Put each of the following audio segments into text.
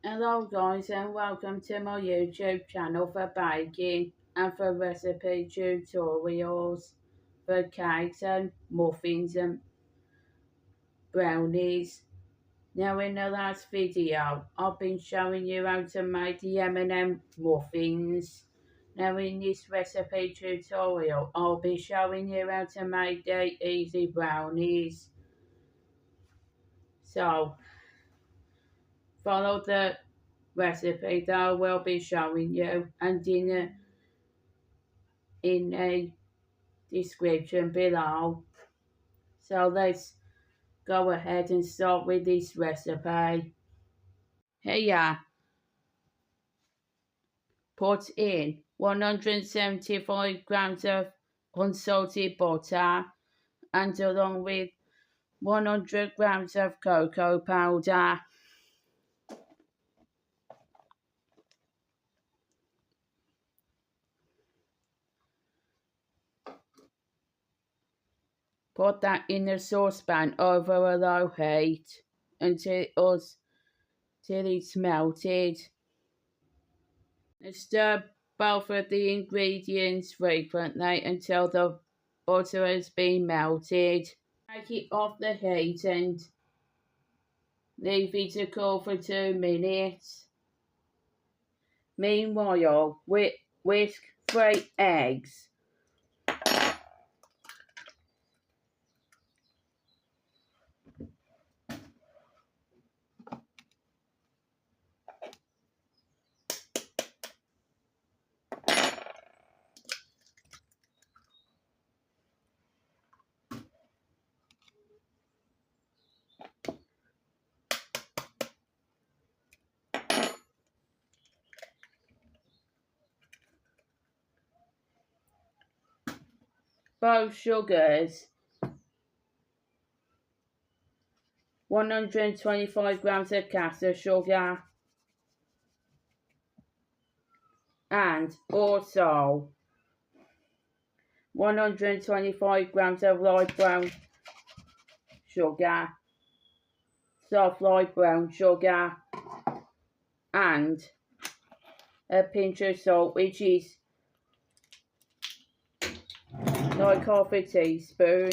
Hello guys and welcome to my YouTube channel for baking and for recipe tutorials for cakes and muffins and brownies. Now in the last video I've been showing you how to make the M&M muffins. Now in this recipe tutorial I'll be showing you how to make the easy brownies. So follow the recipe that I will be showing you, and in a description below. So let's go ahead and start with this recipe. Here, put in 175 grams of unsalted butter and along with 100 grams of cocoa powder. Put that in a saucepan over a low heat until it's melted. Stir both of the ingredients frequently until the butter has been melted. Take it off the heat and leave it to cool for 2 minutes. Meanwhile, whisk 3 eggs. Both sugars, 125 grams of caster sugar, and also 125 grams of light brown sugar, soft light brown sugar, and a pinch of salt, which is like half a teaspoon.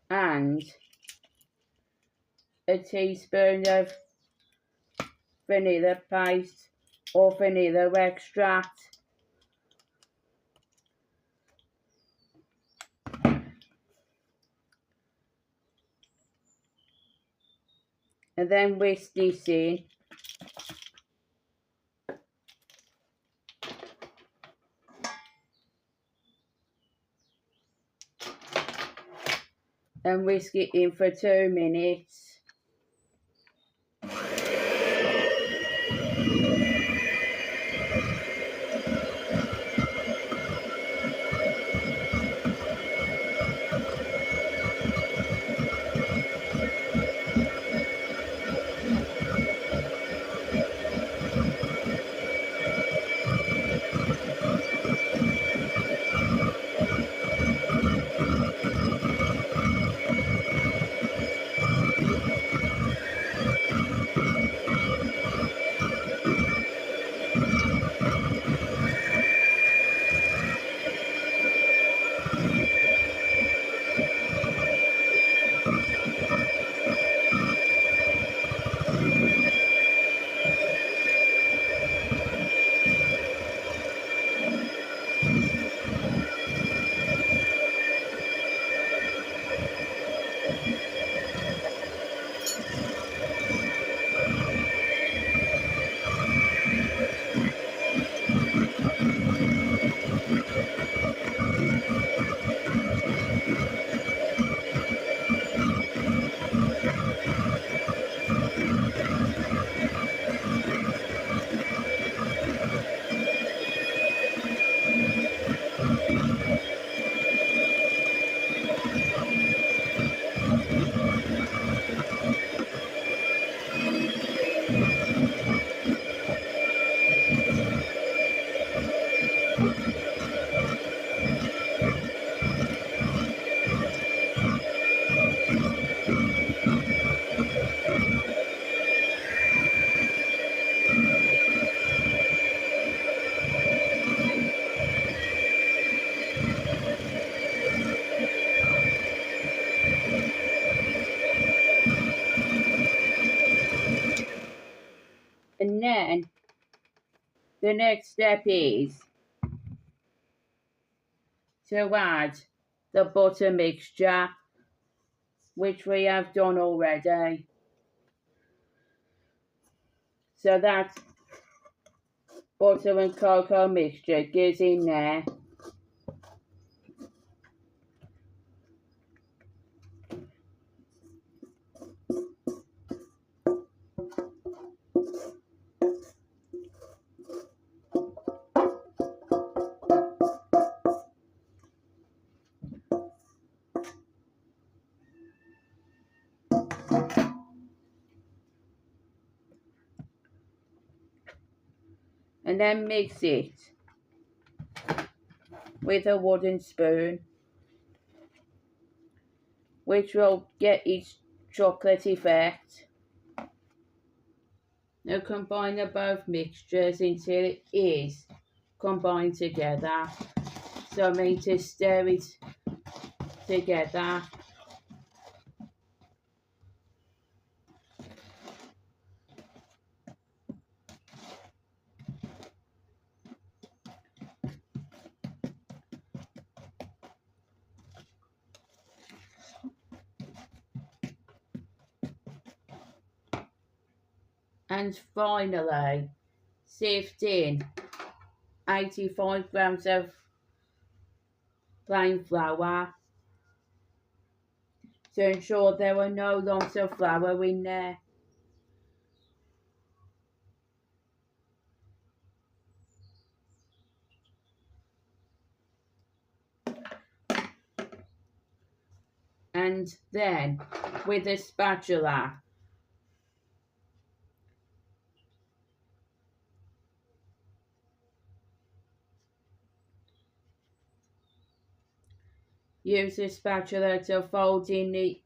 And a teaspoon of vanilla paste or vanilla extract. And then whisk this in. And whisk it in for 2 minutes. And then the next step is to add the butter mixture, which we have done already. So that butter and cocoa mixture goes in there. And then mix it with a wooden spoon, which will get its chocolate effect. Now combine the both mixtures until it is combined together. So I mean to stir it together. And finally, sift in 85 grams of plain flour to ensure there are no lumps of flour in there. And then with a spatula, use a spatula to fold in the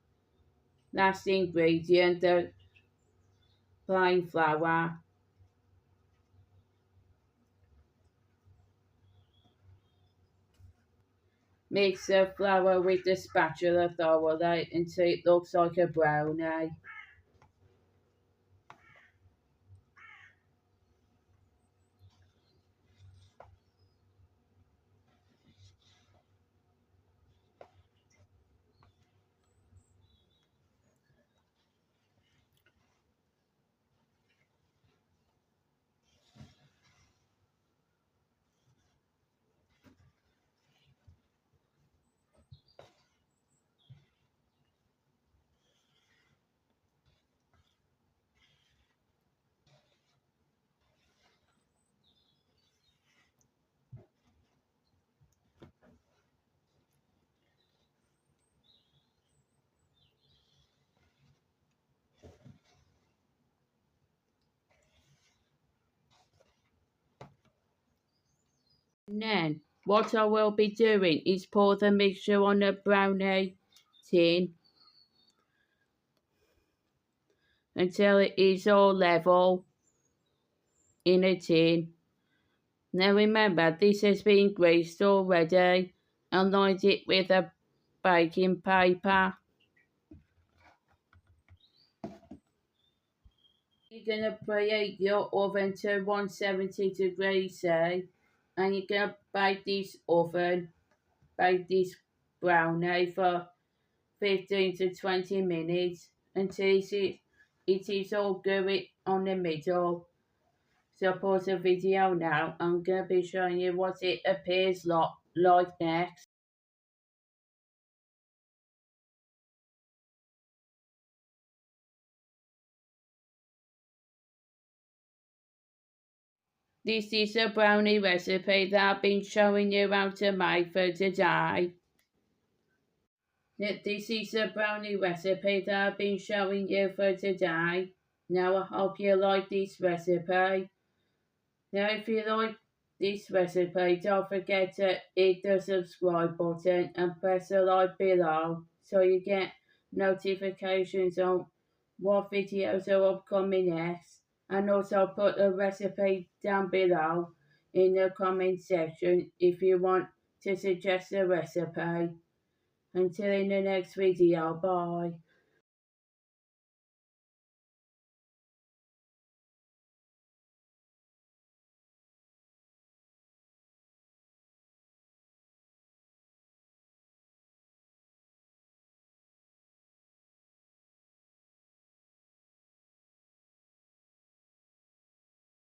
last ingredient, the plain flour. Mix the flour with the spatula thoroughly until it looks like a brownie. And then what I will be doing is pour the mixture on a brownie tin until it is all level in a tin. Now remember, this has been greased already and lined it with a baking paper. You're going to preheat your oven to 170 degrees C, and you're going to bake this brownie for 15 to 20 minutes until it is all gooey on the middle. So pause the video now. I'm going to be showing you what it appears like next. This is a brownie recipe that I've been showing you how to make for today. This is a brownie recipe that I've been showing you for today. Now I hope you like this recipe. Now if you like this recipe, don't forget to hit the subscribe button and press the like below so you get notifications on what videos are upcoming next. And also put the recipe down below in the comment section if you want to suggest a recipe. Until in the next video, bye.